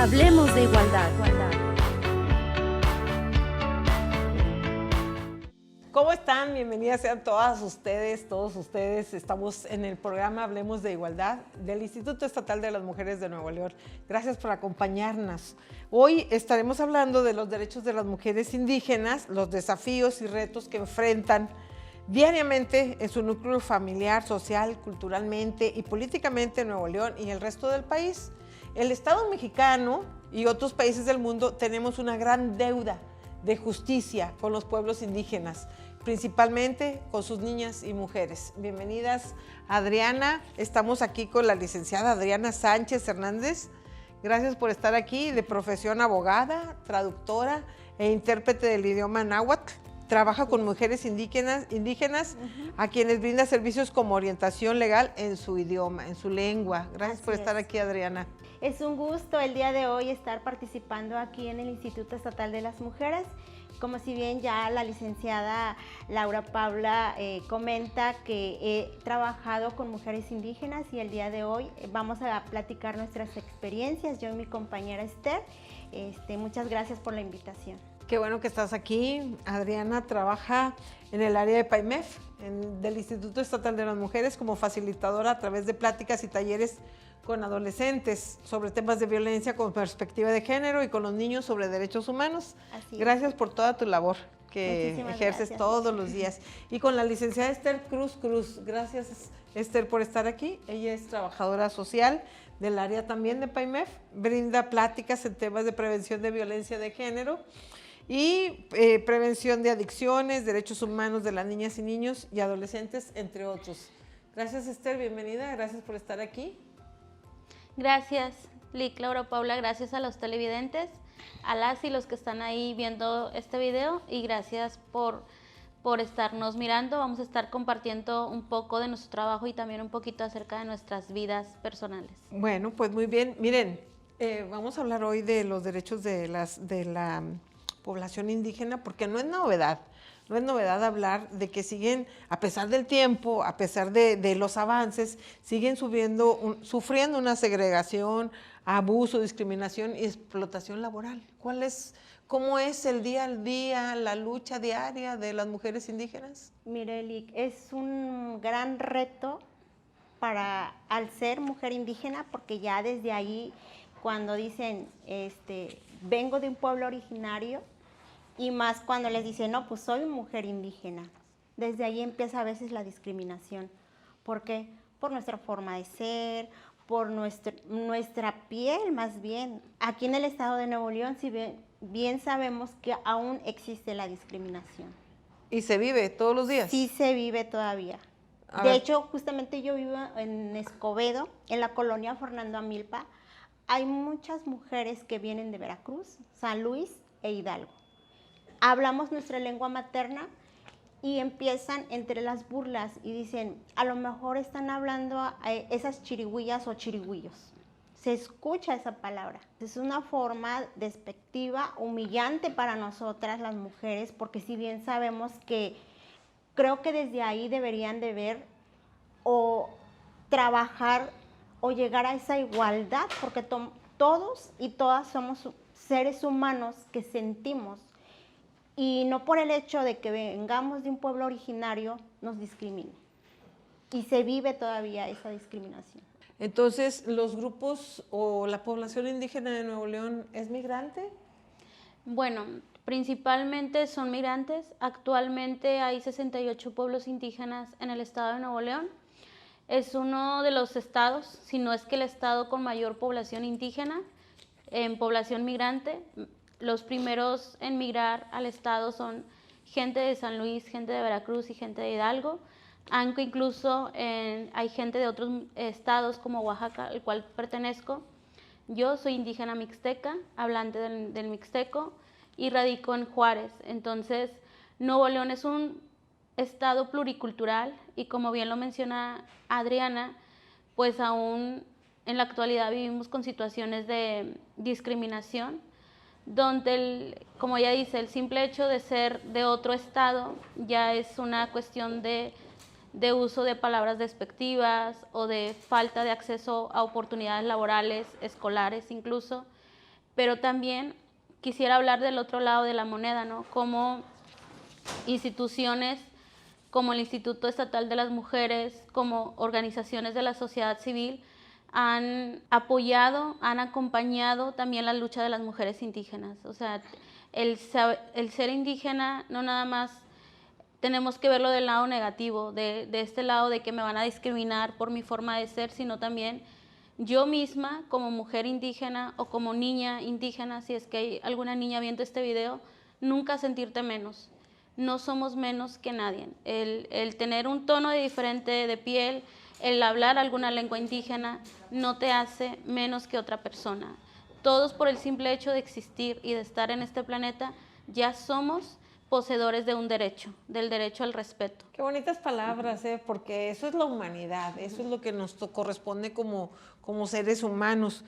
Hablemos de igualdad. ¿Cómo están? Bienvenidas sean todas ustedes, todos ustedes. Estamos en el programa Hablemos de Igualdad del Instituto Estatal de las Mujeres de Nuevo León. Gracias por acompañarnos. Hoy estaremos hablando de los derechos de las mujeres indígenas, los desafíos y retos que enfrentan diariamente en su núcleo familiar, social, culturalmente y políticamente en Nuevo León y el resto del país. El Estado mexicano y otros países del mundo tenemos una gran deuda de justicia con los pueblos indígenas, principalmente con sus niñas y mujeres. Bienvenidas, Adriana. Estamos aquí con la licenciada Adriana Sánchez Hernández. Gracias por estar aquí, de profesión abogada, traductora e intérprete del idioma náhuatl. Trabaja con mujeres indígenas a quienes brinda servicios como orientación legal en su idioma, en su lengua. Gracias por estar aquí, Adriana. Es un gusto el día de hoy estar participando aquí en el Instituto Estatal de las Mujeres. Como si bien ya la licenciada Laura Paula comenta que he trabajado con mujeres indígenas y el día de hoy vamos a platicar nuestras experiencias, yo y mi compañera Esther. Muchas gracias por la invitación. Qué bueno que estás aquí. Adriana trabaja en el área de PAIMEF, del Instituto Estatal de las Mujeres, como facilitadora a través de pláticas y talleres con adolescentes sobre temas de violencia con perspectiva de género y con los niños sobre derechos humanos. Gracias por toda tu labor que ejerces todos los días. Y con la licenciada Esther Cruz. Gracias, Esther, por estar aquí. Ella es trabajadora social del área también de PAIMEF, brinda pláticas en temas de prevención de violencia de género y prevención de adicciones, derechos humanos de las niñas y niños y adolescentes, entre otros. Gracias, Esther, bienvenida, gracias por estar aquí. Gracias, Lic, Laura Paula, gracias a los televidentes, a las y los que están ahí viendo este video y gracias por estarnos mirando. Vamos a estar compartiendo un poco de nuestro trabajo y también un poquito acerca de nuestras vidas personales. Bueno, pues muy bien. Miren, vamos a hablar hoy de los derechos de la población indígena porque no es novedad. No es novedad hablar de que siguen, a pesar del tiempo, a pesar de los avances, siguen sufriendo una segregación, abuso, discriminación y explotación laboral. ¿Cómo es el día al día, la lucha diaria de las mujeres indígenas? Mire, Lic, es un gran reto al ser mujer indígena, porque ya desde ahí, cuando dicen, vengo de un pueblo originario, y más cuando les dicen, no, pues soy mujer indígena. Desde ahí empieza a veces la discriminación. ¿Por qué? Por nuestra forma de ser, por nuestra piel más bien. Aquí en el estado de Nuevo León, si bien sabemos que aún existe la discriminación. ¿Y se vive todos los días? Sí se vive todavía. De hecho, justamente yo vivo en Escobedo, en la colonia Fernando Amilpa. Hay muchas mujeres que vienen de Veracruz, San Luis e Hidalgo. Hablamos nuestra lengua materna y empiezan entre las burlas y dicen, a lo mejor están hablando a esas chirigüillas o chirigüillos. Se escucha esa palabra. Es una forma despectiva, humillante para nosotras las mujeres, porque si bien sabemos que creo que desde ahí deberían de ver o trabajar o llegar a esa igualdad, porque todos y todas somos seres humanos que sentimos. Y no por el hecho de que vengamos de un pueblo originario nos discrimine. Y se vive todavía esa discriminación. Entonces, ¿los grupos o la población indígena de Nuevo León es migrante? Bueno, principalmente son migrantes. Actualmente hay 68 pueblos indígenas en el estado de Nuevo León. Es uno de los estados, si no es que el estado con mayor población indígena, en población migrante. Los primeros en migrar al estado son gente de San Luis, gente de Veracruz y gente de Hidalgo, aunque incluso hay gente de otros estados como Oaxaca, al cual pertenezco. Yo soy indígena mixteca, hablante del mixteco y radico en Juárez. Entonces, Nuevo León es un estado pluricultural y como bien lo menciona Adriana, pues aún en la actualidad vivimos con situaciones de discriminación, donde, como ella dice, el simple hecho de ser de otro estado ya es una cuestión de uso de palabras despectivas o de falta de acceso a oportunidades laborales, escolares incluso. pero también quisiera hablar del otro lado de la moneda, ¿no? Como instituciones como el Instituto Estatal de las Mujeres, como organizaciones de la sociedad civil, han apoyado, han acompañado también la lucha de las mujeres indígenas. O sea, el ser indígena no nada más tenemos que verlo del lado negativo, de este lado de que me van a discriminar por mi forma de ser, sino también yo misma como mujer indígena o como niña indígena, si es que hay alguna niña viendo este video, nunca sentirte menos. No somos menos que nadie. El tener un tono diferente de piel, el hablar alguna lengua indígena, no te hace menos que otra persona. Todos por el simple hecho de existir y de estar en este planeta, ya somos poseedores de un derecho, del derecho al respeto. Qué bonitas palabras, porque eso es la humanidad, eso es lo que nos corresponde como seres humanos.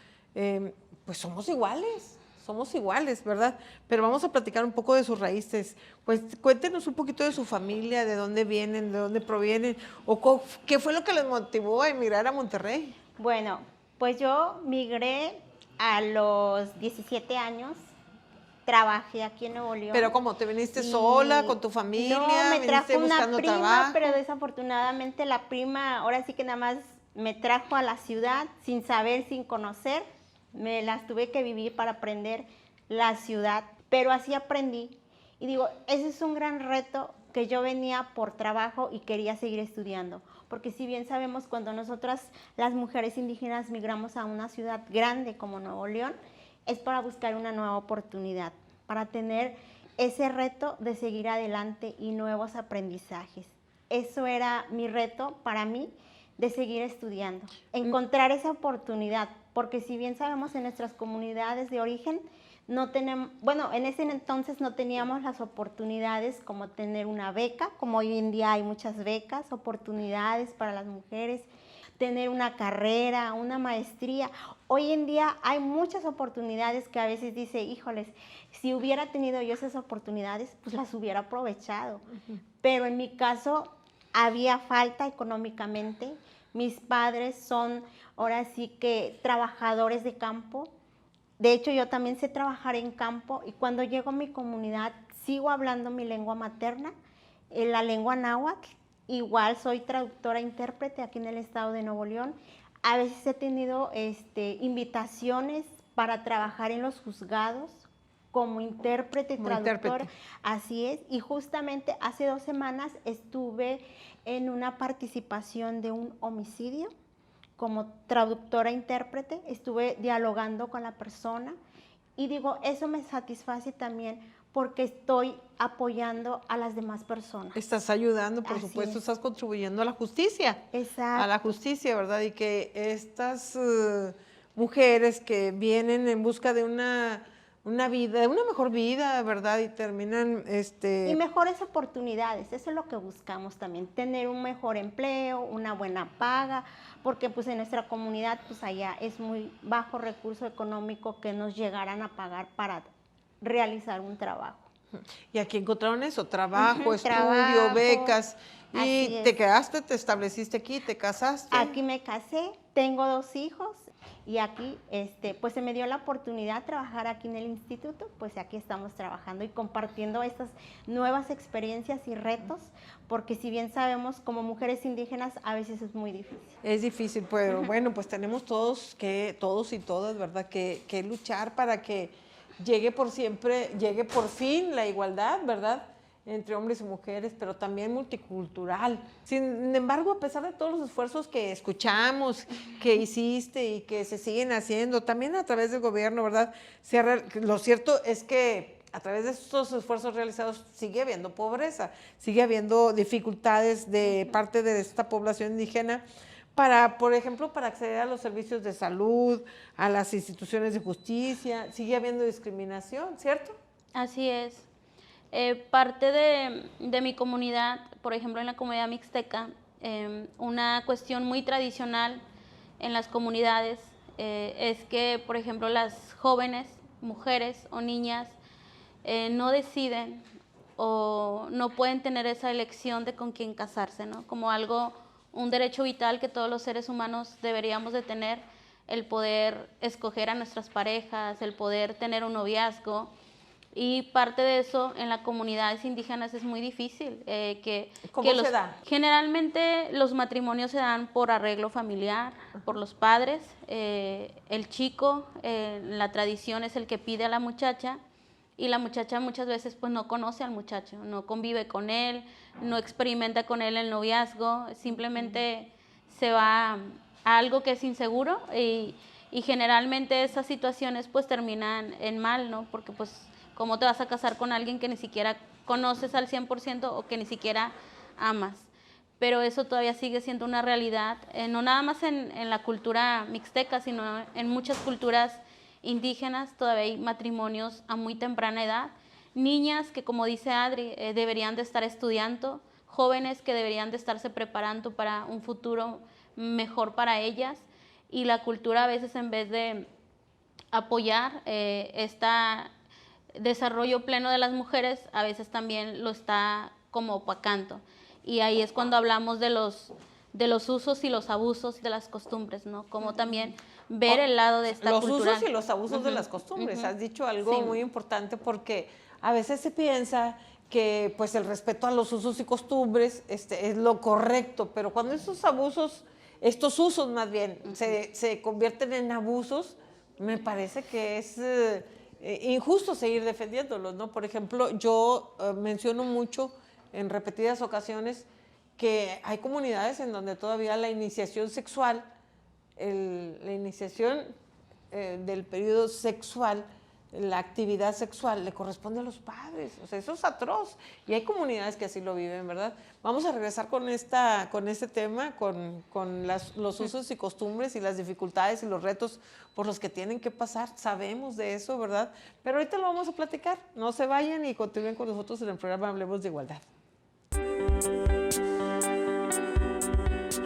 Pues somos iguales, ¿verdad? Pero vamos a platicar un poco de sus raíces. Pues cuéntenos un poquito de su familia, de dónde vienen, de dónde provienen, o qué fue lo que les motivó a emigrar a Monterrey. Bueno, pues yo migré a los 17 años. Trabajé aquí en Nuevo León. ¿Pero cómo? ¿Te viniste sola, con tu familia? No, me trajo una prima, trabajo? pero desafortunadamente la prima ahora sí que nada más me trajo a la ciudad sin saber, sin conocer. Me las tuve que vivir para aprender la ciudad, pero así aprendí. Y digo, ese es un gran reto que yo venía por trabajo y quería seguir estudiando. Porque si bien sabemos, cuando nosotras, las mujeres indígenas, migramos a una ciudad grande como Nuevo León, es para buscar una nueva oportunidad, para tener ese reto de seguir adelante y nuevos aprendizajes. Eso era mi reto para mí, de seguir estudiando, encontrar esa oportunidad, porque si bien sabemos en nuestras comunidades de origen, no tenemos, bueno, en ese entonces no teníamos las oportunidades como tener una beca, como hoy en día hay muchas becas, oportunidades para las mujeres, tener una carrera, una maestría. Hoy en día hay muchas oportunidades que a veces dice, híjoles, si hubiera tenido yo esas oportunidades, pues las hubiera aprovechado. Pero en mi caso había falta económicamente. Mis padres son ahora sí que trabajadores de campo. De hecho, yo también sé trabajar en campo y cuando llego a mi comunidad sigo hablando mi lengua materna, la lengua náhuatl. Igual soy traductora e intérprete aquí en el estado de Nuevo León. A veces he tenido invitaciones para trabajar en los juzgados como intérprete, traductora. Así es. Y justamente hace 2 semanas estuve en una participación de un homicidio como traductora e intérprete. Estuve dialogando con la persona y digo, eso me satisface también porque estoy apoyando a las demás personas. Estás ayudando, por supuesto, estás contribuyendo a la justicia. Exacto. A la justicia, ¿verdad? Y que estas mujeres que vienen en busca de una vida, de una mejor vida, ¿verdad? Y terminan Y mejores oportunidades, eso es lo que buscamos también, tener un mejor empleo, una buena paga, porque pues en nuestra comunidad pues allá es muy bajo recurso económico que nos llegaran a pagar para realizar un trabajo. Y aquí encontraron eso, trabajo, estudio, becas. Y te quedaste, te estableciste aquí, te casaste. Aquí me casé, tengo 2 hijos y aquí pues se me dio la oportunidad de trabajar aquí en el instituto, pues aquí estamos trabajando y compartiendo estas nuevas experiencias y retos, porque si bien sabemos como mujeres indígenas a veces es muy difícil. Es difícil, pero bueno, pues tenemos todos y todas, ¿verdad? Que luchar para que llegue por fin la igualdad, ¿verdad? Entre hombres y mujeres, pero también multicultural. Sin embargo, a pesar de todos los esfuerzos que escuchamos, que hiciste y que se siguen haciendo, también a través del gobierno, ¿verdad? Lo cierto es que a través de estos esfuerzos realizados sigue habiendo pobreza, sigue habiendo dificultades de parte de esta población indígena para, por ejemplo, para acceder a los servicios de salud, a las instituciones de justicia. Sigue habiendo discriminación, ¿cierto? Así es. Parte de mi comunidad, por ejemplo en la comunidad mixteca, una cuestión muy tradicional en las comunidades es que, por ejemplo, las jóvenes, mujeres o niñas no deciden o no pueden tener esa elección de con quién casarse, ¿no? Como un derecho vital que todos los seres humanos deberíamos de tener. el poder escoger a nuestras parejas, el poder tener un noviazgo. Y parte de eso en las comunidades indígenas es muy difícil. ¿Cómo se da? Generalmente los matrimonios se dan por arreglo familiar, por los padres. El chico, la tradición es el que pide a la muchacha, y la muchacha muchas veces pues no conoce al muchacho, no convive con él, no experimenta con él el noviazgo, simplemente se va a algo que es inseguro, y generalmente esas situaciones pues terminan en mal, ¿no? Porque pues ¿cómo te vas a casar con alguien que ni siquiera conoces al 100% o que ni siquiera amas? Pero eso todavía sigue siendo una realidad, no nada más en la cultura mixteca, sino en muchas culturas indígenas. Todavía hay matrimonios a muy temprana edad, niñas que, como dice Adri, deberían de estar estudiando, jóvenes que deberían de estarse preparando para un futuro mejor para ellas, y la cultura a veces, en vez de apoyar este desarrollo pleno de las mujeres, a veces también lo está como opacando. Y ahí es cuando hablamos de los usos y los abusos de las costumbres, ¿no? Como también ver el lado de esta cultura. Los usos y los abusos de las costumbres. Has dicho algo muy importante, porque a veces se piensa que pues el respeto a los usos y costumbres es lo correcto, pero cuando estos abusos, estos usos más bien, se convierten en abusos, me parece que es injusto seguir defendiéndolos, ¿no? Por ejemplo, yo menciono mucho en repetidas ocasiones que hay comunidades en donde todavía la iniciación sexual, la iniciación del periodo sexual, la actividad sexual le corresponde a los padres. O sea, eso es atroz. Y hay comunidades que así lo viven, ¿verdad? Vamos a regresar con este tema, con los usos y costumbres y las dificultades y los retos por los que tienen que pasar. Sabemos de eso, ¿verdad? Pero ahorita lo vamos a platicar. No se vayan y continúen con nosotros en el programa Hablemos de Igualdad.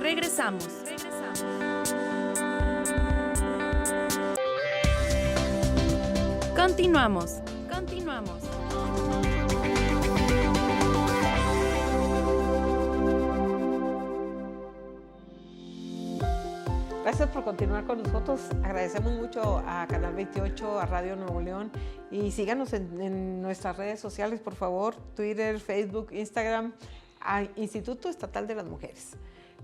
Regresamos. Continuamos. Gracias por continuar con nosotros. Agradecemos mucho a Canal 28, a Radio Nuevo León, y síganos en nuestras redes sociales, por favor, Twitter, Facebook, Instagram, a Instituto Estatal de las Mujeres.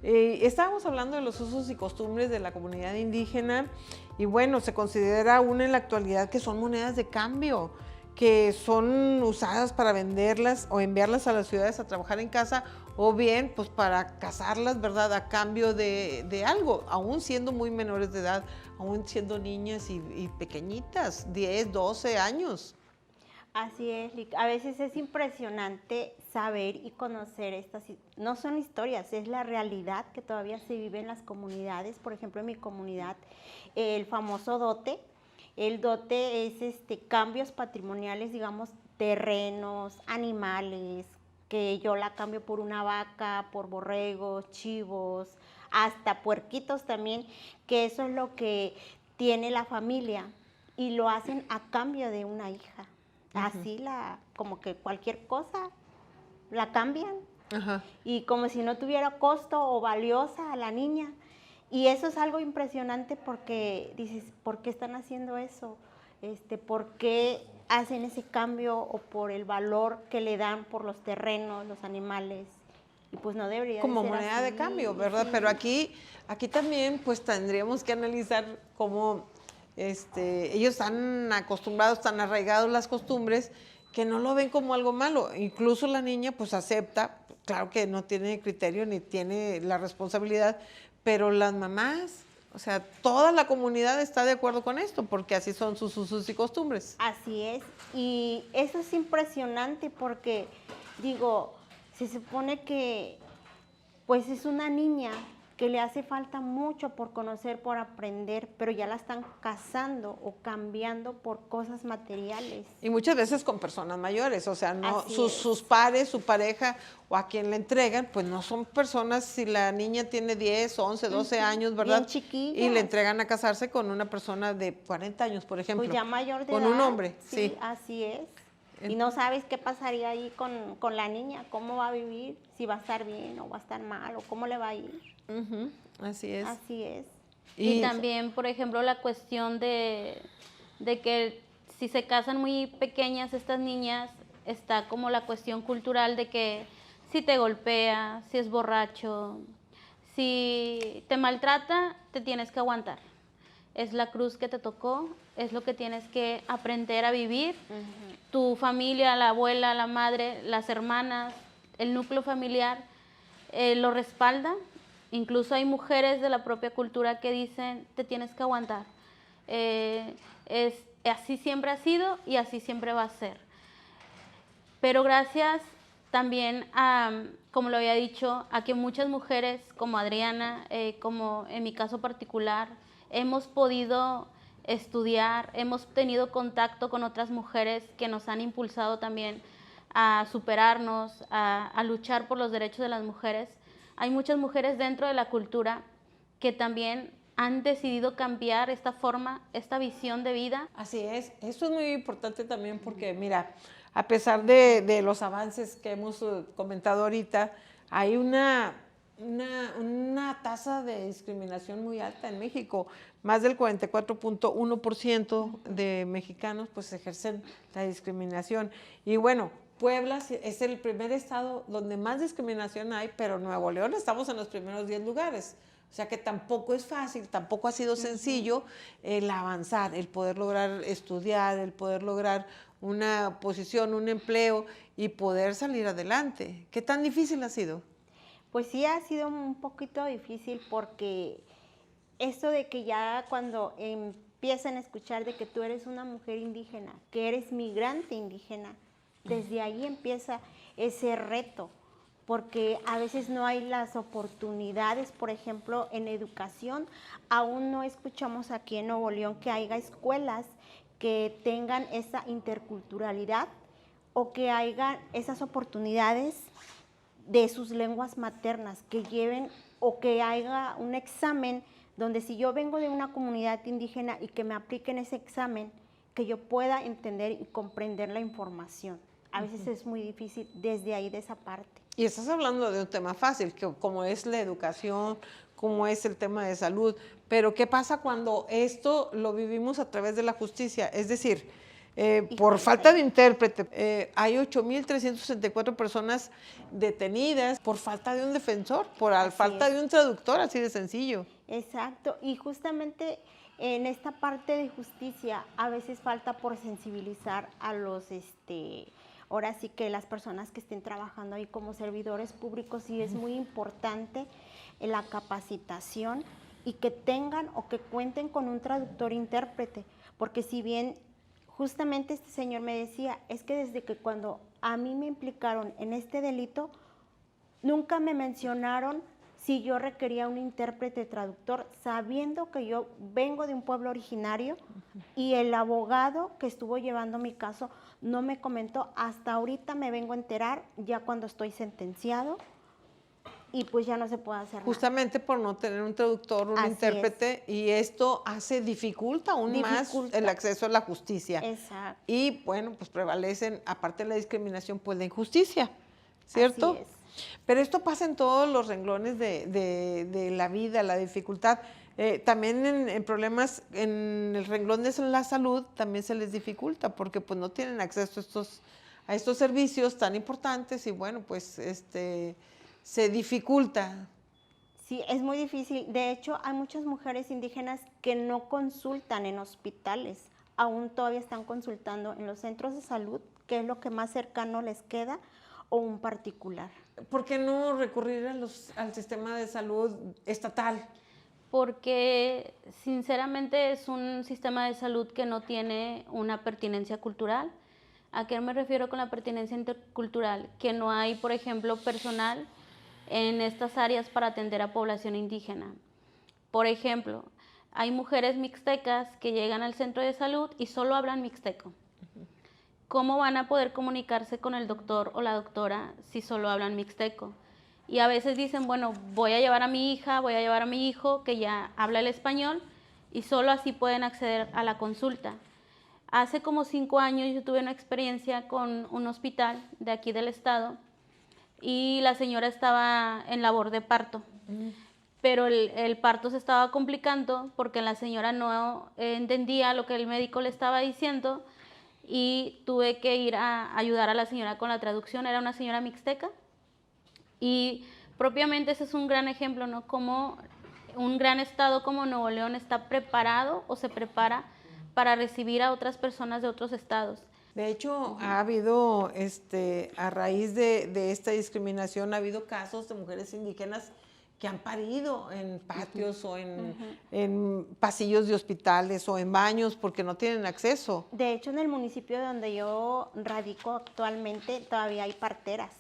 Estábamos hablando de los usos y costumbres de la comunidad indígena, y bueno, se considera aún en la actualidad que son monedas de cambio, que son usadas para venderlas o enviarlas a las ciudades a trabajar en casa, o bien pues para casarlas, ¿verdad?, a cambio de algo, aún siendo muy menores de edad, aún siendo niñas y pequeñitas, 10, 12 años. Así es, Lic. A veces es impresionante saber y conocer estas, no son historias, es la realidad que todavía se vive en las comunidades. Por ejemplo, en mi comunidad, el famoso dote. El dote es cambios patrimoniales, digamos, terrenos, animales, que yo la cambio por una vaca, por borregos, chivos, hasta puerquitos también, que eso es lo que tiene la familia, y lo hacen a cambio de una hija. Así como que cualquier cosa la cambian. Ajá. Y como si no tuviera costo o valiosa a la niña. Y eso es algo impresionante, porque dices, ¿por qué están haciendo eso? ¿Por qué hacen ese cambio, o por el valor que le dan por los terrenos, los animales? Y pues no debería como de ser moneda así, de cambio, ¿verdad? Sí. Pero aquí también pues tendríamos que analizar cómo ellos están acostumbrados, están arraigados las costumbres, que no lo ven como algo malo. Incluso la niña pues acepta, claro que no tiene criterio ni tiene la responsabilidad, pero las mamás, o sea, toda la comunidad está de acuerdo con esto, porque así son sus usos y costumbres. Así es, y eso es impresionante, porque digo, se supone que pues es una niña que le hace falta mucho por conocer, por aprender, pero ya la están casando o cambiando por cosas materiales. Y muchas veces con personas mayores, o sea, no sus pares, su pareja o a quien le entregan, pues no son personas, si la niña tiene 10, 11, 12 años, ¿verdad? Bien chiquillas. Y le entregan a casarse con una persona de 40 años, por ejemplo. Pues ya mayor de con edad. Un hombre, sí. Así es. Y no sabes qué pasaría ahí con la niña, cómo va a vivir, si va a estar bien o va a estar mal, o cómo le va a ir. Así es. Así es. Y también, por ejemplo, la cuestión de que si se casan muy pequeñas estas niñas, está como la cuestión cultural de que si te golpea, si es borracho, si te maltrata, te tienes que aguantar. Es la cruz que te tocó, es lo que tienes que aprender a vivir. Tu familia, la abuela, la madre, las hermanas, el núcleo familiar lo respalda. Incluso hay mujeres de la propia cultura que dicen, te tienes que aguantar. Así siempre ha sido y así siempre va a ser. Pero gracias también a, como lo había dicho, a que muchas mujeres como Adriana, como en mi caso particular, hemos podido estudiar, hemos tenido contacto con otras mujeres que nos han impulsado también a superarnos, a luchar por los derechos de las mujeres. Hay muchas mujeres dentro de la cultura que también han decidido cambiar esta forma, esta visión de vida. Así es, eso es muy importante también porque, mira, a pesar de los avances que hemos comentado ahorita, hay una tasa de discriminación muy alta en México. Más del 44.1% de mexicanos pues ejercen la discriminación. Y bueno, Puebla es el primer estado donde más discriminación hay, pero Nuevo León estamos en los primeros 10 lugares. O sea que tampoco es fácil, tampoco ha sido sencillo el avanzar, el poder lograr estudiar, el poder lograr una posición, un empleo y poder salir adelante. ¿Qué tan difícil ha sido? Pues sí, ha sido un poquito difícil porque esto de que ya cuando empiezan a escuchar de que tú eres una mujer indígena, que eres migrante indígena, desde ahí empieza ese reto, porque a veces no hay las oportunidades, por ejemplo, en educación. Aún no escuchamos aquí en Nuevo León que haya escuelas que tengan esa interculturalidad o que haya esas oportunidades de sus lenguas maternas, que lleven o que haya un examen donde si yo vengo de una comunidad indígena y que me apliquen ese examen, que yo pueda entender y comprender la información. A veces es muy difícil desde ahí, de esa parte. Y estás hablando de un tema fácil, como es la educación, como es el tema de salud, pero ¿qué pasa cuando esto lo vivimos a través de la justicia? Es decir, por falta de intérprete, hay 8,364 personas detenidas por falta de un defensor, por falta de un traductor, así de sencillo. Exacto, y justamente en esta parte de justicia a veces falta por sensibilizar a los, ahora sí que las personas que estén trabajando ahí como servidores públicos, sí es muy importante la capacitación y que tengan o que cuenten con un traductor intérprete, porque si bien justamente este señor me decía, es que desde que cuando a mí me implicaron en este delito, nunca me mencionaron si yo requería un intérprete traductor, sabiendo que yo vengo de un pueblo originario y el abogado que estuvo llevando mi caso no me comentó, hasta ahorita me vengo a enterar ya cuando estoy sentenciado y pues ya no se puede hacer Justamente por no tener un traductor, un intérprete, y esto dificulta aún más el acceso a la justicia. Exacto. Y bueno, pues prevalecen, aparte de la discriminación, pues la injusticia, ¿cierto? Así es. Pero esto pasa en todos los renglones de la vida, la dificultad. También en problemas, en el renglón de la salud, también se les dificulta porque pues no tienen acceso a estos servicios tan importantes y bueno, pues se dificulta. Sí, es muy difícil. De hecho, hay muchas mujeres indígenas que no consultan en hospitales, aún todavía están consultando en los centros de salud, que es lo que más cercano les queda, o un particular. ¿Por qué no recurrir al sistema de salud estatal? Porque sinceramente es un sistema de salud que no tiene una pertinencia cultural. ¿A qué me refiero con la pertinencia intercultural? Que no hay, por ejemplo, personal en estas áreas para atender a población indígena. Por ejemplo, hay mujeres mixtecas que llegan al centro de salud y solo hablan mixteco. ¿Cómo van a poder comunicarse con el doctor o la doctora si solo hablan mixteco? Y a veces dicen, bueno, voy a llevar a mi hija, voy a llevar a mi hijo que ya habla el español y solo así pueden acceder a la consulta. Hace como 5 años yo tuve una experiencia con un hospital de aquí del estado y la señora estaba en labor de parto. pero el parto se estaba complicando porque la señora no entendía lo que el médico le estaba diciendo y tuve que ir a ayudar a la señora con la traducción. Era una señora mixteca y propiamente ese es un gran ejemplo, ¿no? Como un gran estado como Nuevo León está preparado o se prepara para recibir a otras personas de otros estados. De hecho, ha habido, a raíz de esta discriminación, ha habido casos de mujeres indígenas que han parido en patios o en pasillos de hospitales o en baños porque no tienen acceso. De hecho, en el municipio donde yo radico actualmente, todavía hay parteras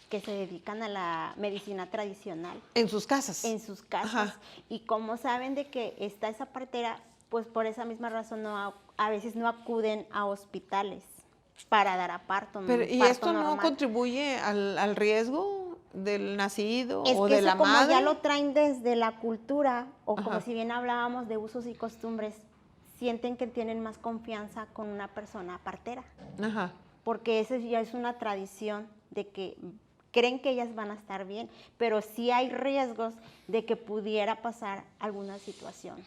que se dedican a la medicina tradicional. ¿En sus casas? En sus casas. Ajá. Y como saben de que está esa partera, pues por esa misma razón a veces no acuden a hospitales para dar a parto. Pero, ¿y parto esto no normal. contribuye al riesgo del nacido Es o que de la eso como madre? ya lo traen desde la cultura, o como Ajá. si bien hablábamos de usos y costumbres, sienten que tienen más confianza con una persona partera. Ajá. Porque eso ya es una tradición de que creen que ellas van a estar bien, pero sí hay riesgos de que pudiera pasar alguna situación.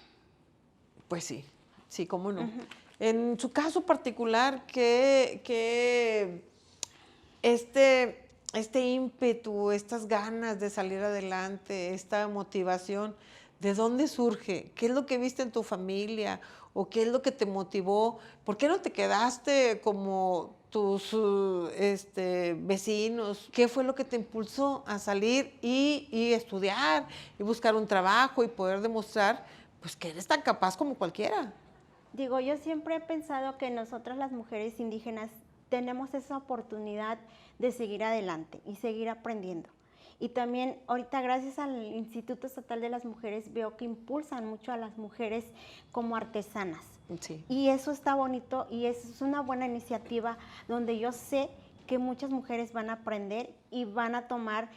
Pues sí, cómo no. En su caso particular, ¿qué este ímpetu, estas ganas de salir adelante, esta motivación, ¿de dónde surge? ¿Qué es lo que viste en tu familia? ¿O qué es lo que te motivó? ¿Por qué no te quedaste como tus vecinos? ¿Qué fue lo que te impulsó a salir y estudiar y buscar un trabajo y poder demostrar pues que eres tan capaz como cualquiera? Digo, yo siempre he pensado que nosotras las mujeres indígenas tenemos esa oportunidad de seguir adelante y seguir aprendiendo. Y también ahorita gracias al Instituto Estatal de las Mujeres veo que impulsan mucho a las mujeres como artesanas. Sí. Y eso está bonito y es una buena iniciativa donde yo sé que muchas mujeres van a aprender y van a tomar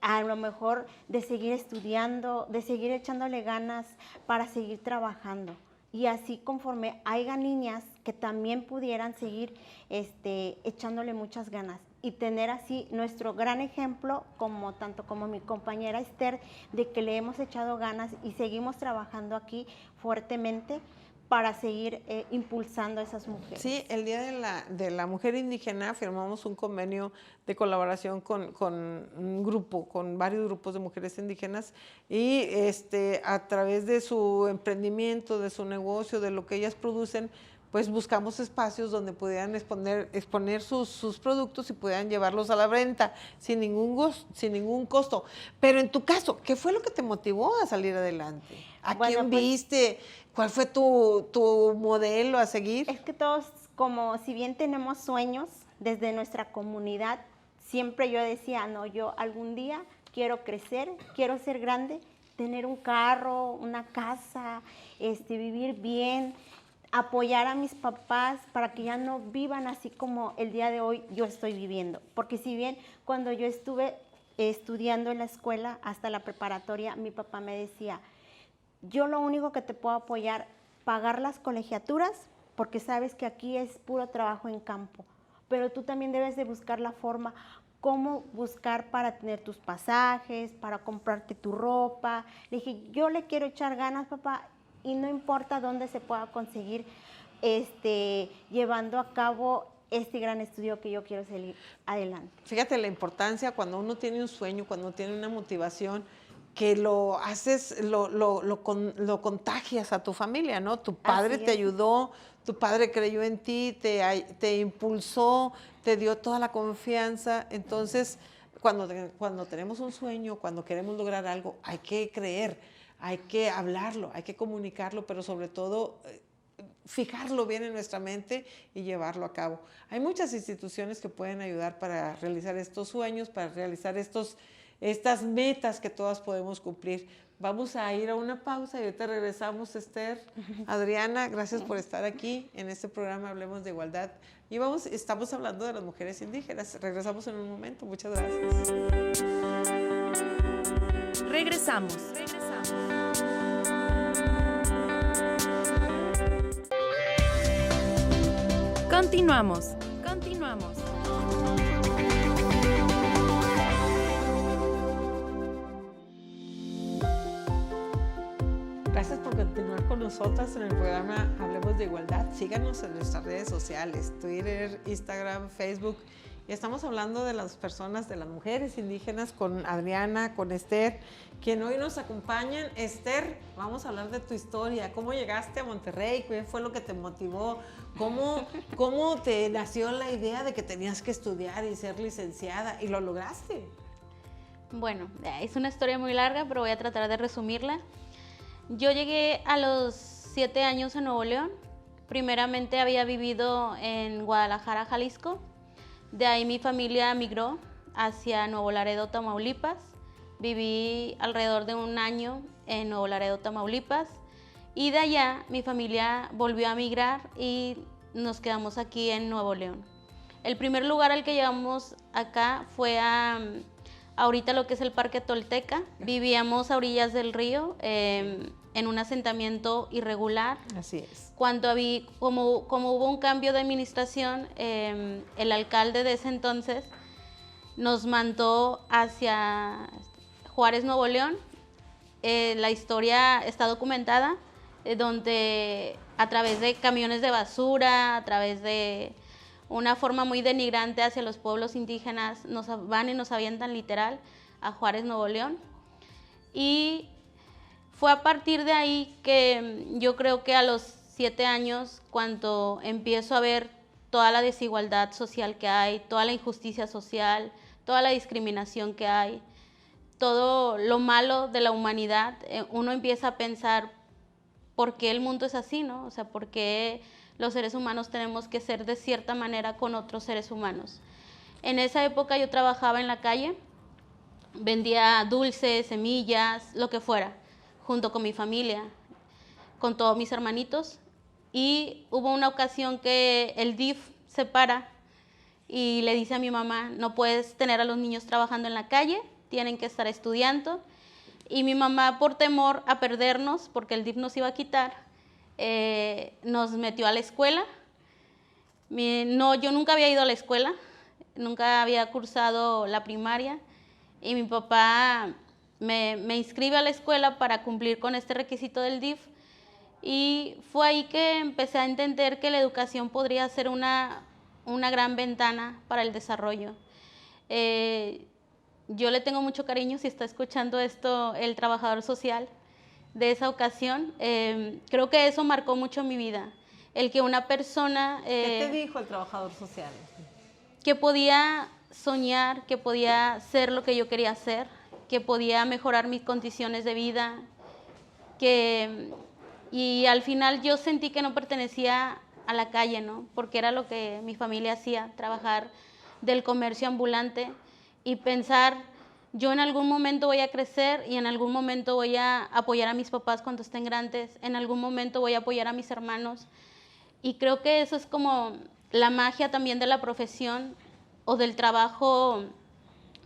a lo mejor de seguir estudiando, de seguir echándole ganas para seguir trabajando. Y así conforme haya niñas que también pudieran seguir echándole muchas ganas y tener así nuestro gran ejemplo, como tanto como mi compañera Esther, de que le hemos echado ganas y seguimos trabajando aquí fuertemente para seguir impulsando a esas mujeres. Sí, el Día de la Mujer Indígena firmamos un convenio de colaboración con un grupo, con varios grupos de mujeres indígenas y a través de su emprendimiento, de su negocio, de lo que ellas producen, pues buscamos espacios donde pudieran exponer sus productos y pudieran llevarlos a la venta sin ningún costo. Pero en tu caso, ¿qué fue lo que te motivó a salir adelante? ¿A quién viste? ¿Cuál fue tu modelo a seguir? Es que todos, como si bien tenemos sueños desde nuestra comunidad, siempre yo decía, no, yo algún día quiero crecer, quiero ser grande, tener un carro, una casa, vivir bien, apoyar a mis papás para que ya no vivan así como el día de hoy yo estoy viviendo. Porque si bien cuando yo estuve estudiando en la escuela hasta la preparatoria, mi papá me decía, yo lo único que te puedo apoyar, pagar las colegiaturas, porque sabes que aquí es puro trabajo en campo, pero tú también debes de buscar la forma, cómo buscar para tener tus pasajes, para comprarte tu ropa. Le dije, yo le quiero echar ganas, papá, y no importa dónde se pueda conseguir llevando a cabo este gran estudio que yo quiero salir adelante. Fíjate la importancia cuando uno tiene un sueño, cuando tiene una motivación, que lo haces, lo contagias a tu familia, ¿no? Tu padre te ayudó, tu padre creyó en ti, te impulsó, te dio toda la confianza. Entonces, cuando tenemos un sueño, cuando queremos lograr algo, hay que creer, hay que hablarlo, hay que comunicarlo, pero sobre todo fijarlo bien en nuestra mente y llevarlo a cabo. Hay muchas instituciones que pueden ayudar para realizar estos sueños, para realizar estas metas que todas podemos cumplir. Vamos a ir a una pausa y ahorita regresamos, Esther. Adriana, gracias por estar aquí en este programa Hablemos de Igualdad. Y estamos hablando de las mujeres indígenas. Regresamos en un momento. Muchas gracias. Regresamos. Continuamos. nosotras en el programa Hablemos de Igualdad. Síganos en nuestras redes sociales, Twitter, Instagram, Facebook. Y estamos hablando de las personas, de las mujeres indígenas, con Adriana, con Esther, quien hoy nos acompañan. Esther, vamos a hablar de tu historia. ¿Cómo llegaste a Monterrey? ¿Qué fue lo que te motivó? ¿Cómo te nació la idea de que tenías que estudiar y ser licenciada? ¿Y lo lograste? Bueno, es una historia muy larga, pero voy a tratar de resumirla. Yo llegué a los 7 años a Nuevo León. Primeramente había vivido en Guadalajara, Jalisco. De ahí mi familia migró hacia Nuevo Laredo, Tamaulipas. Viví alrededor de 1 año en Nuevo Laredo, Tamaulipas. Y de allá mi familia volvió a migrar y nos quedamos aquí en Nuevo León. El primer lugar al que llegamos acá fue ahorita lo que es el Parque Tolteca. Vivíamos a orillas del río, en un asentamiento irregular. Así es. Como hubo un cambio de administración, el alcalde de ese entonces nos mandó hacia Juárez, Nuevo León. La historia está documentada, donde a través de camiones de basura, a través de una forma muy denigrante hacia los pueblos indígenas, nos van y nos avientan literal a Juárez, Nuevo León. Y fue a partir de ahí que yo creo que a los 7 años, cuando empiezo a ver toda la desigualdad social que hay, toda la injusticia social, toda la discriminación que hay, todo lo malo de la humanidad, uno empieza a pensar por qué el mundo es así, ¿no? O sea, por qué los seres humanos tenemos que ser de cierta manera con otros seres humanos. En esa época yo trabajaba en la calle, vendía dulces, semillas, lo que fuera, junto con mi familia, con todos mis hermanitos. Y hubo una ocasión que el DIF se para y le dice a mi mamá: no puedes tener a los niños trabajando en la calle, tienen que estar estudiando. Y mi mamá, por temor a perdernos, porque el DIF nos iba a quitar, nos metió a la escuela. Yo nunca había ido a la escuela, nunca había cursado la primaria, y mi papá me inscribe a la escuela para cumplir con este requisito del DIF. Y fue ahí que empecé a entender que la educación podría ser una gran ventana para el desarrollo. Yo le tengo mucho cariño, si está escuchando esto, el trabajador social de esa ocasión. Creo que eso marcó mucho mi vida. El que una persona... ¿Qué te dijo el trabajador social? Que podía soñar, que podía ser lo que yo quería ser, que podía mejorar mis condiciones de vida, y al final yo sentí que no pertenecía a la calle, ¿no? Porque era lo que mi familia hacía, trabajar del comercio ambulante y pensar, yo en algún momento voy a crecer y en algún momento voy a apoyar a mis papás cuando estén grandes, en algún momento voy a apoyar a mis hermanos. Y creo que eso es como la magia también de la profesión o del trabajo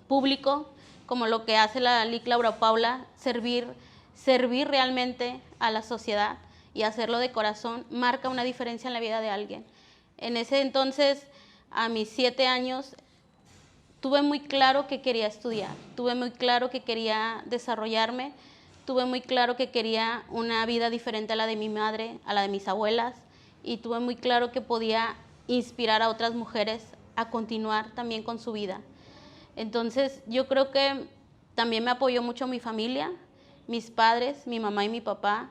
público, como lo que hace la LIC Laura Paula, servir realmente a la sociedad y hacerlo de corazón, marca una diferencia en la vida de alguien. En ese entonces, a mis 7 años, tuve muy claro que quería estudiar, tuve muy claro que quería desarrollarme, tuve muy claro que quería una vida diferente a la de mi madre, a la de mis abuelas, y tuve muy claro que podía inspirar a otras mujeres a continuar también con su vida. Entonces, yo creo que también me apoyó mucho mi familia, mis padres, mi mamá y mi papá.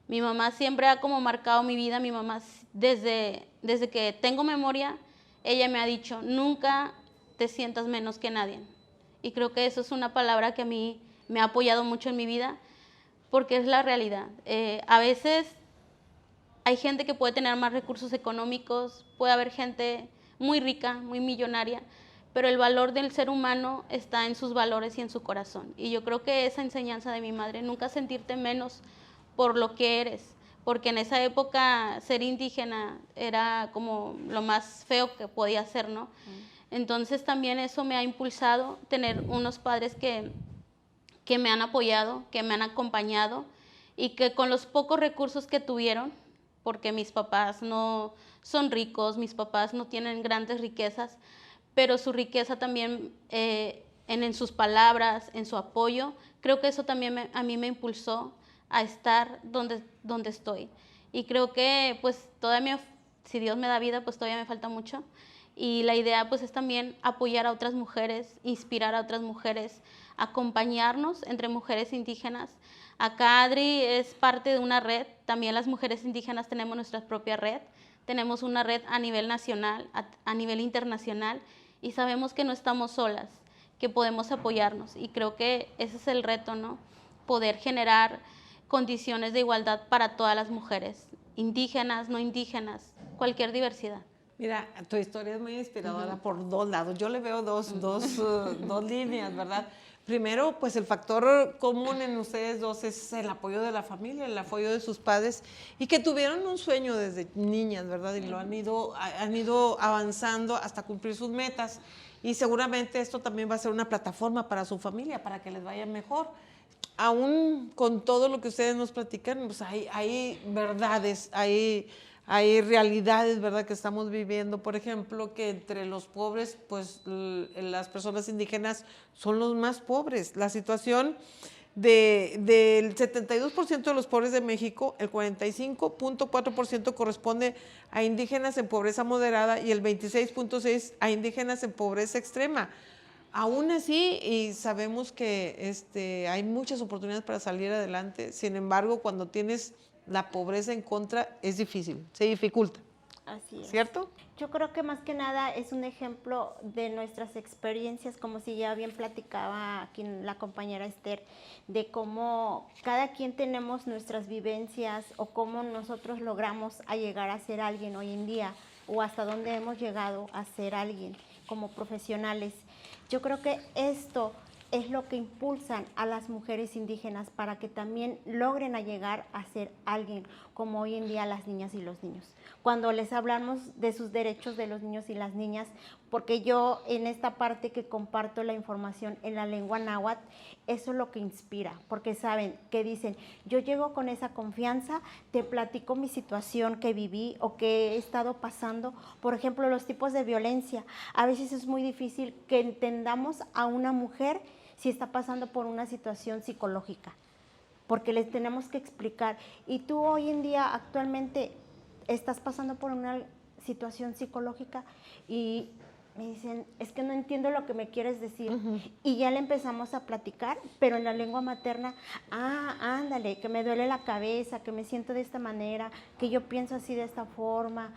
Mi mamá siempre ha como marcado mi vida. Mi mamá, desde que tengo memoria, ella me ha dicho: nunca te sientas menos que nadie. Y creo que eso es una palabra que a mí me ha apoyado mucho en mi vida, porque es la realidad. A veces hay gente que puede tener más recursos económicos, puede haber gente muy rica, muy millonaria, pero el valor del ser humano está en sus valores y en su corazón. Y yo creo que esa enseñanza de mi madre, nunca sentirte menos por lo que eres, porque en esa época ser indígena era como lo más feo que podía ser, ¿no? Entonces también eso me ha impulsado, tener unos padres que me han apoyado, que me han acompañado, y que con los pocos recursos que tuvieron, porque mis papás no son ricos, mis papás no tienen grandes riquezas, pero su riqueza también en sus palabras, en su apoyo, creo que eso también a mí me impulsó a estar donde estoy. Y creo que pues todavía, si Dios me da vida, pues todavía me falta mucho. Y la idea pues es también apoyar a otras mujeres, inspirar a otras mujeres, acompañarnos entre mujeres indígenas. Acá Adri es parte de una red, también las mujeres indígenas tenemos nuestra propia red, tenemos una red a nivel nacional, a nivel internacional, y sabemos que no estamos solas, que podemos apoyarnos, y creo que ese es el reto, ¿no? Poder generar condiciones de igualdad para todas las mujeres, indígenas, no indígenas, cualquier diversidad. Mira, tu historia es muy inspiradora por dos lados. Yo le veo dos líneas, ¿verdad? Primero, pues el factor común en ustedes dos es el apoyo de la familia, el apoyo de sus padres, y que tuvieron un sueño desde niñas, ¿verdad? Y lo han ido avanzando hasta cumplir sus metas. Y seguramente esto también va a ser una plataforma para su familia, para que les vaya mejor. Aún con todo lo que ustedes nos platican, pues hay verdades, hay realidades, ¿verdad?, que estamos viviendo. Por ejemplo, que entre los pobres, pues las personas indígenas son los más pobres. La situación del 72% de los pobres de México, el 45.4% corresponde a indígenas en pobreza moderada y el 26.6% a indígenas en pobreza extrema. Aún así, y sabemos que hay muchas oportunidades para salir adelante. Sin embargo, cuando tienes la pobreza en contra, es difícil, se dificulta. Así es. ¿Cierto? Yo creo que más que nada es un ejemplo de nuestras experiencias, como si ya bien platicaba aquí la compañera Esther, de cómo cada quien tenemos nuestras vivencias o cómo nosotros logramos a llegar a ser alguien hoy en día o hasta dónde hemos llegado a ser alguien como profesionales. Yo creo que esto es lo que impulsan a las mujeres indígenas para que también logren a llegar a ser alguien, como hoy en día las niñas y los niños. Cuando les hablamos de sus derechos de los niños y las niñas, porque yo en esta parte que comparto la información en la lengua náhuatl, eso es lo que inspira, porque saben que dicen, yo llego con esa confianza, te platico mi situación que viví o que he estado pasando. Por ejemplo, los tipos de violencia. A veces es muy difícil que entendamos a una mujer si está pasando por una situación psicológica, porque les tenemos que explicar. Y tú hoy en día actualmente estás pasando por una situación psicológica y me dicen, es que no entiendo lo que me quieres decir. Y ya le empezamos a platicar, pero en la lengua materna, ándale, que me duele la cabeza, que me siento de esta manera, que yo pienso así de esta forma.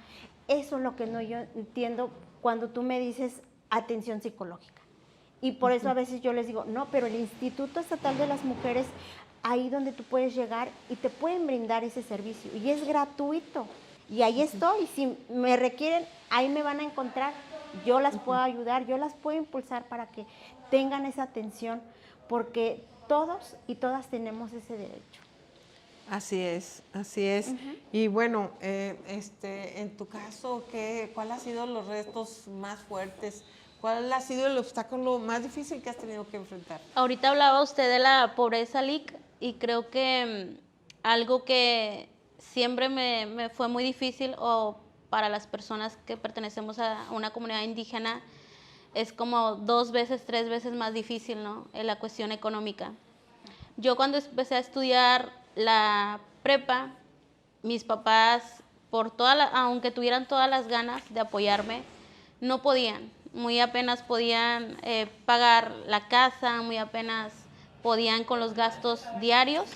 Eso es lo que no yo entiendo cuando tú me dices atención psicológica. Y por eso a veces yo les digo, no, pero el Instituto Estatal de las Mujeres, ahí donde tú puedes llegar y te pueden brindar ese servicio. Y es gratuito. Y ahí estoy. Si me requieren, ahí me van a encontrar. Yo las puedo ayudar, yo las puedo impulsar para que tengan esa atención, porque todos y todas tenemos ese derecho. Así es, así es. Y bueno, en tu caso, ¿cuál ha sido los retos más fuertes? ¿Cuál ha sido el obstáculo más difícil que has tenido que enfrentar? Ahorita hablaba usted de la pobreza, Lic, y creo que algo que siempre me fue muy difícil, o para las personas que pertenecemos a una comunidad indígena, es como 2 veces, 3 veces más difícil, ¿no? En la cuestión económica. Yo cuando empecé a estudiar la prepa, mis papás, aunque tuvieran todas las ganas de apoyarme, no podían. Muy apenas podían pagar la casa, muy apenas podían con los gastos diarios.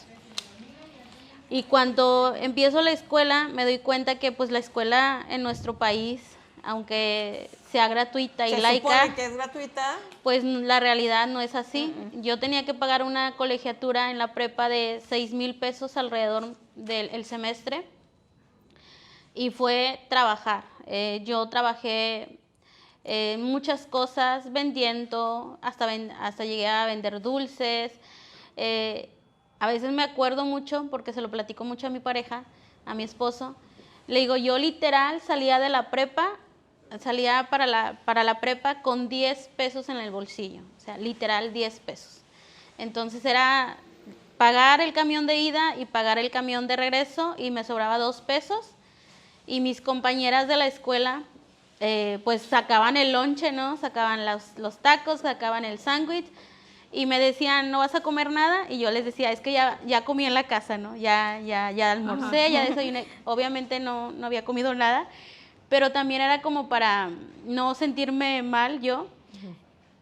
Y cuando empiezo la escuela, me doy cuenta que pues la escuela en nuestro país, aunque sea gratuita y laica, ¿Se supone que es gratuita? Pues la realidad no es así. Yo tenía que pagar una colegiatura en la prepa de 6,000 pesos alrededor del semestre, y fue trabajar. Yo trabajé muchas cosas vendiendo, hasta llegué a vender dulces. A veces me acuerdo mucho, porque se lo platico mucho a mi pareja, a mi esposo. Le digo, yo literal salía de la prepa, salía para la prepa con 10 pesos en el bolsillo. O sea, literal 10 pesos. Entonces era pagar el camión de ida y pagar el camión de regreso, y me sobraba 2 pesos. Y mis compañeras de la escuela pues sacaban el lonche, ¿no? Sacaban los tacos, sacaban el sándwich, y me decían, ¿no vas a comer nada? Y yo les decía, es que ya comí en la casa, ¿no? Ya almorcé, ya desayuné. Obviamente no había comido nada, pero también era como para no sentirme mal yo.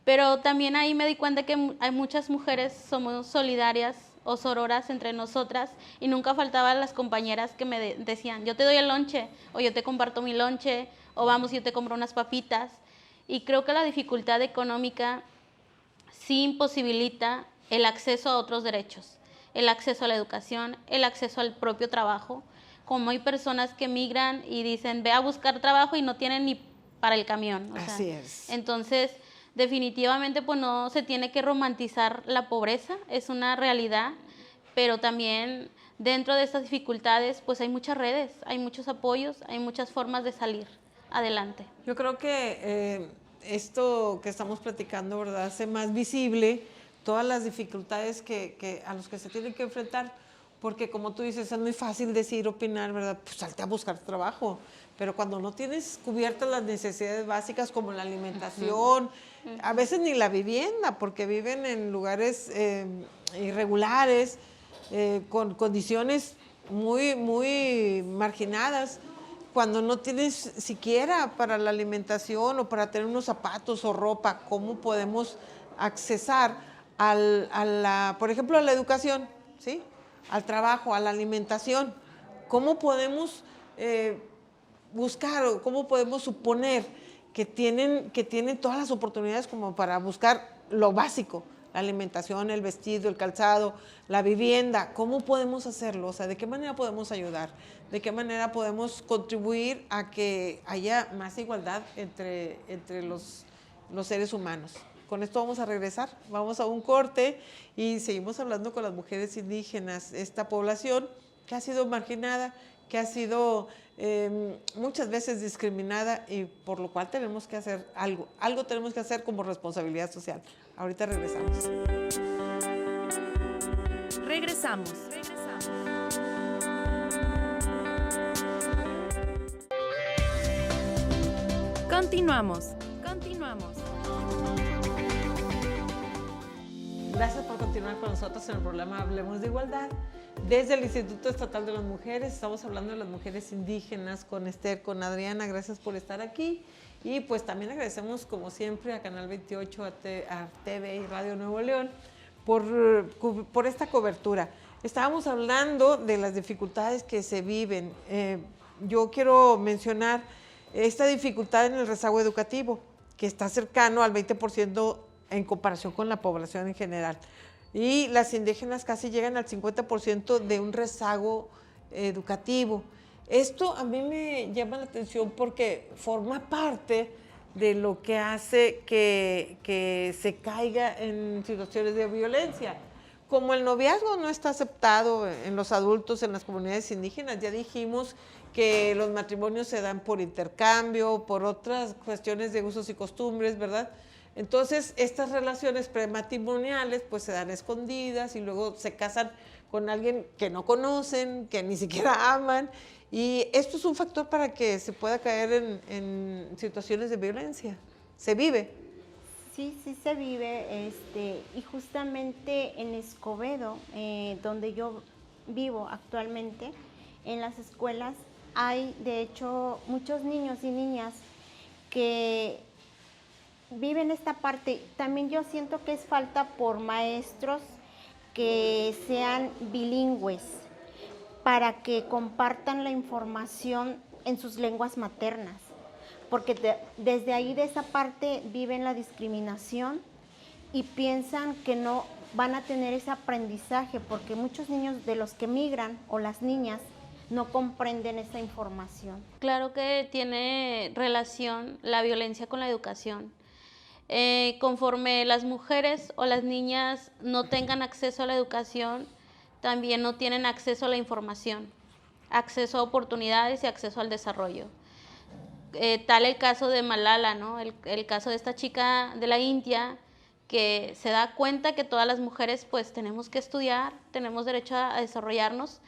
Pero también ahí me di cuenta que hay muchas mujeres, somos solidarias o sororas entre nosotras, y nunca faltaban las compañeras que me decían, yo te doy el lonche, o yo te comparto mi lonche, o vamos, yo te compro unas papitas. Y creo que la dificultad económica sí imposibilita el acceso a otros derechos, el acceso a la educación, el acceso al propio trabajo. Como hay personas que migran y dicen, ve a buscar trabajo y no tienen ni para el camión. Así es. Entonces, definitivamente, pues no se tiene que romantizar la pobreza, es una realidad, pero también dentro de estas dificultades, pues hay muchas redes, hay muchos apoyos, hay muchas formas de salir adelante. Yo creo que esto que estamos platicando, ¿verdad?, hace más visible todas las dificultades a los que se tienen que enfrentar, porque como tú dices, es muy fácil decir, opinar, ¿verdad?, pues salte a buscar trabajo, pero cuando no tienes cubiertas las necesidades básicas como la alimentación, a veces ni la vivienda, porque viven en lugares irregulares, con condiciones muy marginadas, cuando no tienes siquiera para la alimentación o para tener unos zapatos o ropa, ¿cómo podemos accesar por ejemplo, a la educación, ¿sí?, al trabajo, a la alimentación? ¿Cómo podemos buscar o cómo podemos suponer que tienen todas las oportunidades como para buscar lo básico, la alimentación, el vestido, el calzado, la vivienda? ¿Cómo podemos hacerlo? O sea, ¿de qué manera podemos ayudar? ¿De qué manera podemos contribuir a que haya más igualdad entre los seres humanos? Con esto vamos a regresar, vamos a un corte y seguimos hablando con las mujeres indígenas, esta población que ha sido marginada, que ha sido muchas veces discriminada y por lo cual tenemos que hacer algo tenemos que hacer como responsabilidad social. Ahorita regresamos. Regresamos. Continuamos. Gracias por continuar con nosotros en el programa Hablemos de Igualdad. Desde el Instituto Estatal de las Mujeres estamos hablando de las mujeres indígenas con Esther, con Adriana. Gracias por estar aquí. Y pues también agradecemos, como siempre, a Canal 28, a TV y Radio Nuevo León por esta cobertura. Estábamos hablando de las dificultades que se viven. Yo quiero mencionar esta dificultad en el rezago educativo, que está cercano al 20% en comparación con la población en general. Y las indígenas casi llegan al 50% de un rezago educativo. Esto a mí me llama la atención porque forma parte de lo que hace que se caiga en situaciones de violencia. Como el noviazgo no está aceptado en los adultos, en las comunidades indígenas, ya dijimos que los matrimonios se dan por intercambio, por otras cuestiones de usos y costumbres, ¿verdad? Entonces, estas relaciones prematrimoniales pues se dan escondidas y luego se casan con alguien que no conocen, que ni siquiera aman, y esto es un factor para que se pueda caer en situaciones de violencia. ¿Se vive? Sí se vive, y justamente en Escobedo, donde yo vivo actualmente, en las escuelas hay de hecho muchos niños y niñas que viven esta parte. También yo siento que es falta por maestros que sean bilingües para que compartan la información en sus lenguas maternas, porque desde ahí, de esa parte, viven la discriminación y piensan que no van a tener ese aprendizaje, porque muchos niños de los que migran o las niñas no comprenden esa información. Claro que tiene relación la violencia con la educación. Conforme las mujeres o las niñas no tengan acceso a la educación, también no tienen acceso a la información, acceso a oportunidades y acceso al desarrollo. Tal el caso de Malala, ¿no? El caso de esta chica de la India que se da cuenta que todas las mujeres pues tenemos que estudiar, tenemos derecho a desarrollarnos.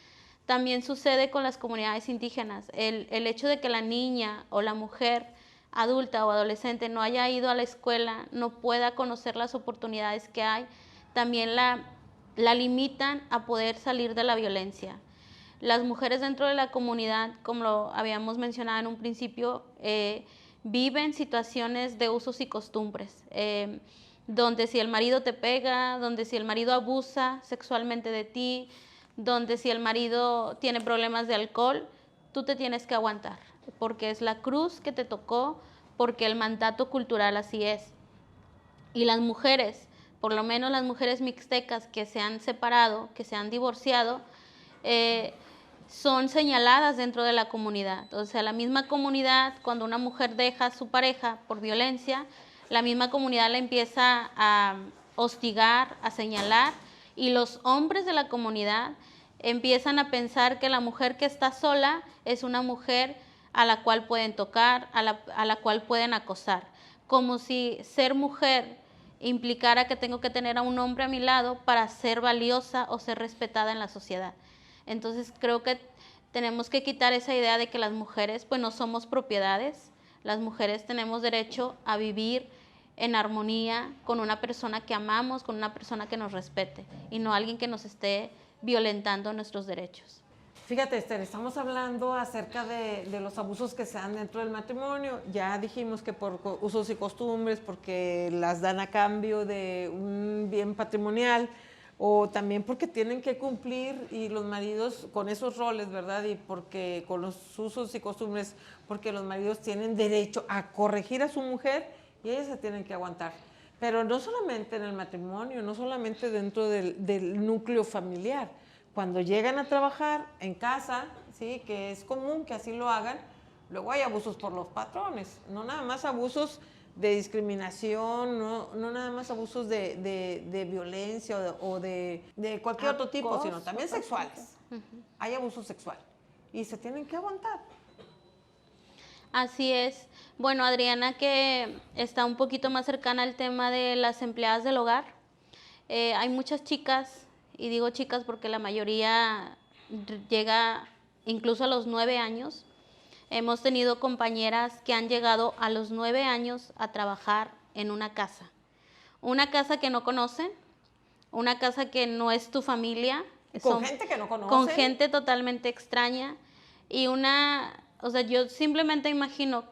También sucede con las comunidades indígenas. El hecho de que la niña o la mujer adulta o adolescente no haya ido a la escuela, no pueda conocer las oportunidades que hay, también la limitan a poder salir de la violencia. Las mujeres dentro de la comunidad, como lo habíamos mencionado en un principio, viven situaciones de usos y costumbres, donde si el marido te pega, donde si el marido abusa sexualmente de ti, donde si el marido tiene problemas de alcohol, tú te tienes que aguantar, porque es la cruz que te tocó, porque el mandato cultural así es. Y las mujeres, por lo menos las mujeres mixtecas que se han separado, que se han divorciado, son señaladas dentro de la comunidad. O sea, la misma comunidad, cuando una mujer deja a su pareja por violencia, la misma comunidad la empieza a hostigar, a señalar, y los hombres de la comunidad empiezan a pensar que la mujer que está sola es una mujer a la cual pueden tocar, a la cual pueden acosar, como si ser mujer implicara que tengo que tener a un hombre a mi lado para ser valiosa o ser respetada en la sociedad. Entonces creo que tenemos que quitar esa idea de que las mujeres pues no somos propiedades. Las mujeres tenemos derecho a vivir en armonía con una persona que amamos, con una persona que nos respete y no alguien que nos esté violentando nuestros derechos. Fíjate, Esther, estamos hablando acerca de los abusos que se dan dentro del matrimonio. Ya dijimos que por usos y costumbres, porque las dan a cambio de un bien patrimonial, o también porque tienen que cumplir y los maridos con esos roles, ¿verdad? Y porque con los usos y costumbres, porque los maridos tienen derecho a corregir a su mujer y ellas se tienen que aguantar. Pero no solamente en el matrimonio, no solamente dentro del núcleo familiar. Cuando llegan a trabajar en casa, ¿sí? Que es común que así lo hagan, luego hay abusos por los patrones, no nada más abusos de discriminación, no nada más abusos de violencia o de cualquier otro tipo, sino también sexuales. Hay abuso sexual y se tienen que aguantar. Así es. Bueno, Adriana, que está un poquito más cercana al tema de las empleadas del hogar, hay muchas chicas, y digo chicas porque la mayoría llega incluso a los 9 años. Hemos tenido compañeras que han llegado a los 9 años a trabajar en una casa que no conocen, una casa que no es tu familia. Con gente que no conocen. Con gente totalmente extraña. Y o sea, yo simplemente imagino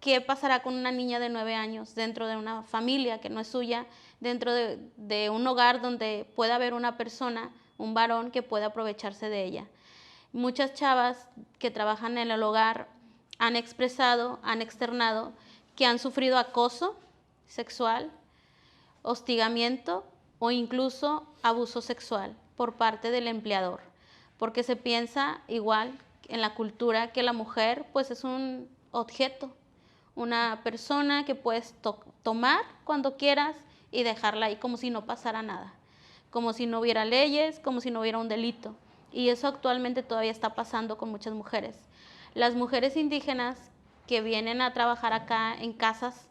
qué pasará con una niña de 9 años dentro de una familia que no es suya, dentro de un hogar donde pueda haber una persona, un varón que pueda aprovecharse de ella. Muchas chavas que trabajan en el hogar han expresado, han externado que han sufrido acoso sexual, hostigamiento o incluso abuso sexual por parte del empleador, porque se piensa igual en la cultura que la mujer pues es un objeto, una persona que puedes tomar cuando quieras y dejarla ahí como si no pasara nada, como si no hubiera leyes, como si no hubiera un delito. Y eso actualmente todavía está pasando con muchas mujeres. Las mujeres indígenas que vienen a trabajar acá en casas,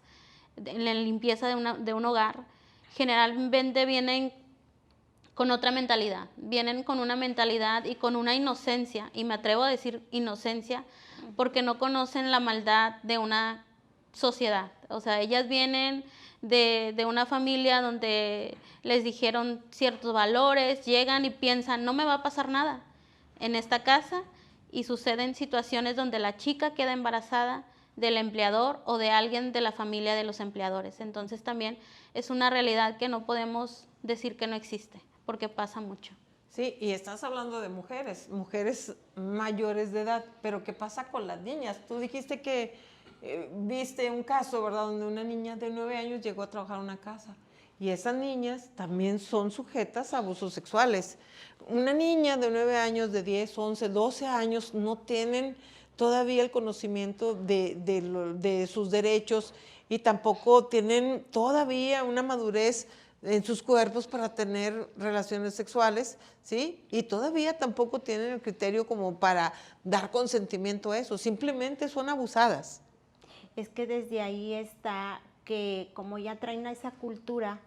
en la limpieza de un hogar, generalmente vienen con otra mentalidad, vienen con una mentalidad y con una inocencia, y me atrevo a decir inocencia, porque no conocen la maldad de una sociedad. O sea, ellas vienen de una familia donde les dijeron ciertos valores, llegan y piensan, no me va a pasar nada en esta casa, y suceden situaciones donde la chica queda embarazada del empleador o de alguien de la familia de los empleadores. Entonces también es una realidad que no podemos decir que no existe, porque pasa mucho. Sí, y estás hablando de mujeres mayores de edad, pero ¿qué pasa con las niñas? Tú dijiste que viste un caso, ¿verdad?, donde una niña de 9 años llegó a trabajar en una casa. Y esas niñas también son sujetas a abusos sexuales. Una niña de 9 años, de 10, 11, 12 años, no tienen todavía el conocimiento de sus derechos y tampoco tienen todavía una madurez en sus cuerpos para tener relaciones sexuales, ¿sí? Y todavía tampoco tienen el criterio como para dar consentimiento a eso. Simplemente son abusadas. Es que desde ahí está que como ya traen esa cultura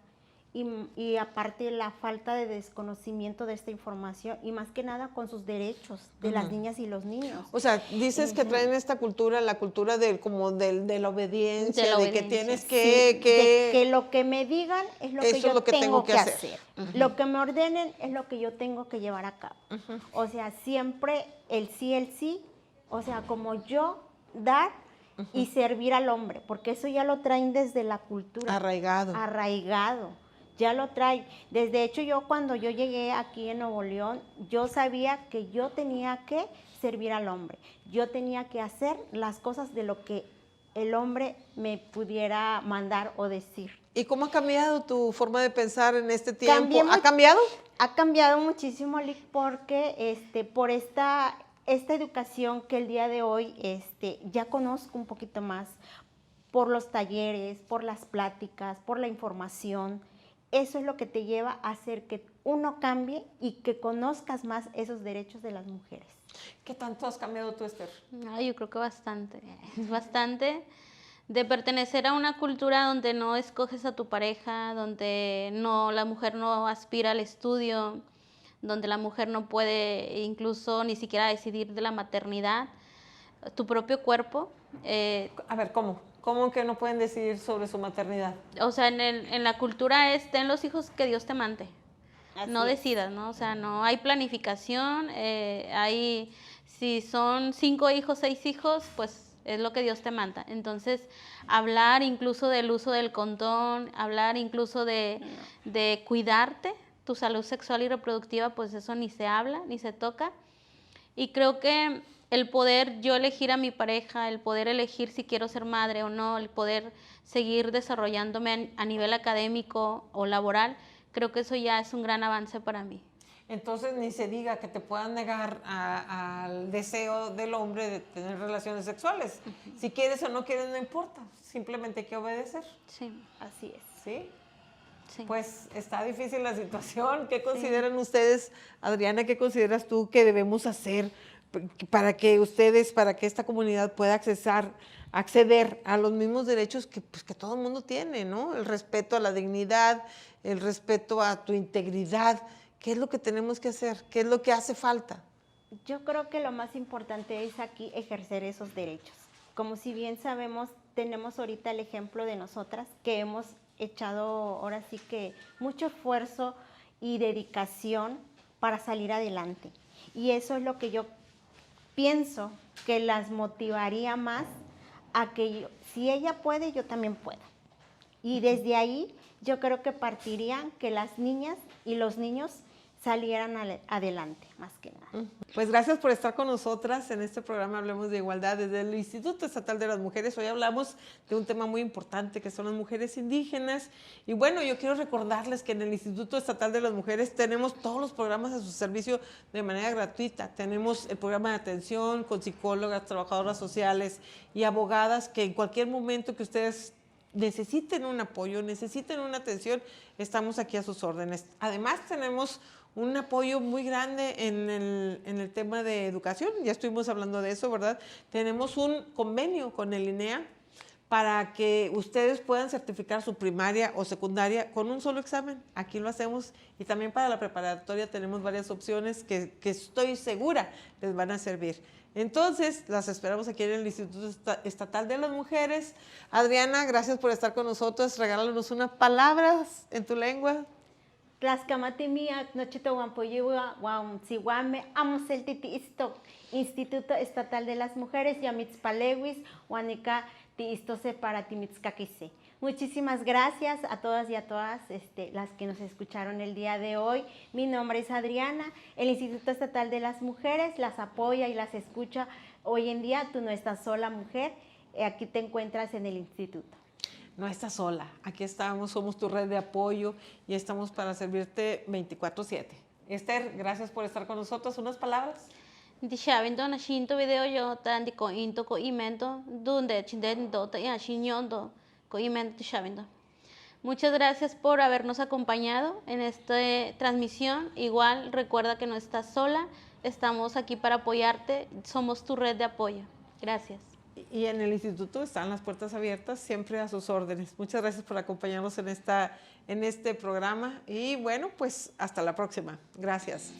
y aparte la falta de desconocimiento de esta información y más que nada con sus derechos de las niñas y los niños. O sea, dices que traen esta cultura, la cultura de la obediencia, de que tienes de que lo que me digan es lo que yo tengo que hacer. Lo que me ordenen es lo que yo tengo que llevar a cabo. O sea, siempre el sí, o sea, como yo dar y servir al hombre, porque eso ya lo traen desde la cultura. Arraigado. Ya lo trae. Desde hecho, yo cuando yo llegué aquí en Nuevo León, yo sabía que yo tenía que servir al hombre. Yo tenía que hacer las cosas de lo que el hombre me pudiera mandar o decir. ¿Y cómo ha cambiado tu forma de pensar en este tiempo? ¿Ha cambiado? Ha cambiado muchísimo, Lick, porque por esta educación que el día de hoy ya conozco un poquito más, por los talleres, por las pláticas, por la información. Eso es lo que te lleva a hacer que uno cambie y que conozcas más esos derechos de las mujeres. ¿Qué tanto has cambiado tú, Esther? Yo creo que bastante. Es bastante de pertenecer a una cultura donde no escoges a tu pareja, donde la mujer no aspira al estudio, donde la mujer no puede incluso ni siquiera decidir de la maternidad, tu propio cuerpo. A ver, ¿cómo? ¿Cómo que no pueden decidir sobre su maternidad? O sea, en la cultura ten los hijos que Dios te mande. No decidas, ¿no? O sea, no hay planificación, si son 5 hijos, 6 hijos, pues es lo que Dios te manda. Entonces, hablar incluso del uso del condón, hablar incluso de cuidarte, tu salud sexual y reproductiva, pues eso ni se habla, ni se toca. Y creo que el poder yo elegir a mi pareja, el poder elegir si quiero ser madre o no, el poder seguir desarrollándome a nivel académico o laboral, creo que eso ya es un gran avance para mí. Entonces ni se diga que te puedan negar al deseo del hombre de tener relaciones sexuales. Si quieres o no quieres, no importa, simplemente hay que obedecer. Sí, así es. ¿Sí? Sí. Pues está difícil la situación. ¿Qué consideran ustedes, Adriana, qué consideras tú que debemos hacer para que esta comunidad pueda acceder a los mismos derechos que todo el mundo tiene, ¿no? El respeto a la dignidad, el respeto a tu integridad. ¿Qué es lo que tenemos que hacer? ¿Qué es lo que hace falta? Yo creo que lo más importante es aquí ejercer esos derechos. Como si bien sabemos, tenemos ahorita el ejemplo de nosotras que hemos echado ahora sí que mucho esfuerzo y dedicación para salir adelante. Y eso es lo que yo pienso que las motivaría más a que si ella puede, yo también puedo. Y desde ahí yo creo que partirían que las niñas y los niños salieran adelante, más que nada. Pues gracias por estar con nosotras en este programa Hablemos de Igualdad desde el Instituto Estatal de las Mujeres. Hoy hablamos de un tema muy importante que son las mujeres indígenas. Y bueno, yo quiero recordarles que en el Instituto Estatal de las Mujeres tenemos todos los programas a su servicio de manera gratuita. Tenemos el programa de atención con psicólogas, trabajadoras sociales y abogadas que en cualquier momento que ustedes necesiten un apoyo, necesiten una atención, estamos aquí a sus órdenes. Además, tenemos un apoyo muy grande en el tema de educación, ya estuvimos hablando de eso, ¿verdad? Tenemos un convenio con el INEA para que ustedes puedan certificar su primaria o secundaria con un solo examen. Aquí lo hacemos y también para la preparatoria tenemos varias opciones que estoy segura les van a servir. Entonces, las esperamos aquí en el Instituto Estatal de las Mujeres. Adriana, gracias por estar con nosotros. Regálanos unas palabras en tu lengua. Instituto Estatal de las Mujeres, Yamitzpalewis, Huanica, Tiistose para Timitzcaquise. Muchísimas gracias a todas y a todas las que nos escucharon el día de hoy. Mi nombre es Adriana. El Instituto Estatal de las Mujeres las apoya y las escucha. Hoy en día tú no estás sola, mujer. Aquí te encuentras en el instituto. No estás sola. Aquí estamos, somos tu red de apoyo y estamos para servirte 24/7. Esther, gracias por estar con nosotros. ¿Unas palabras? Dishabindo na shinto video yo tan di ko into ko imento donde chindendo ta ya shinyondo ko imento dishabindo. Muchas gracias por habernos acompañado en esta transmisión. Igual recuerda que no estás sola, estamos aquí para apoyarte, somos tu red de apoyo. Gracias. Y en el instituto están las puertas abiertas, siempre a sus órdenes. Muchas gracias por acompañarnos en este programa y bueno, pues hasta la próxima. Gracias.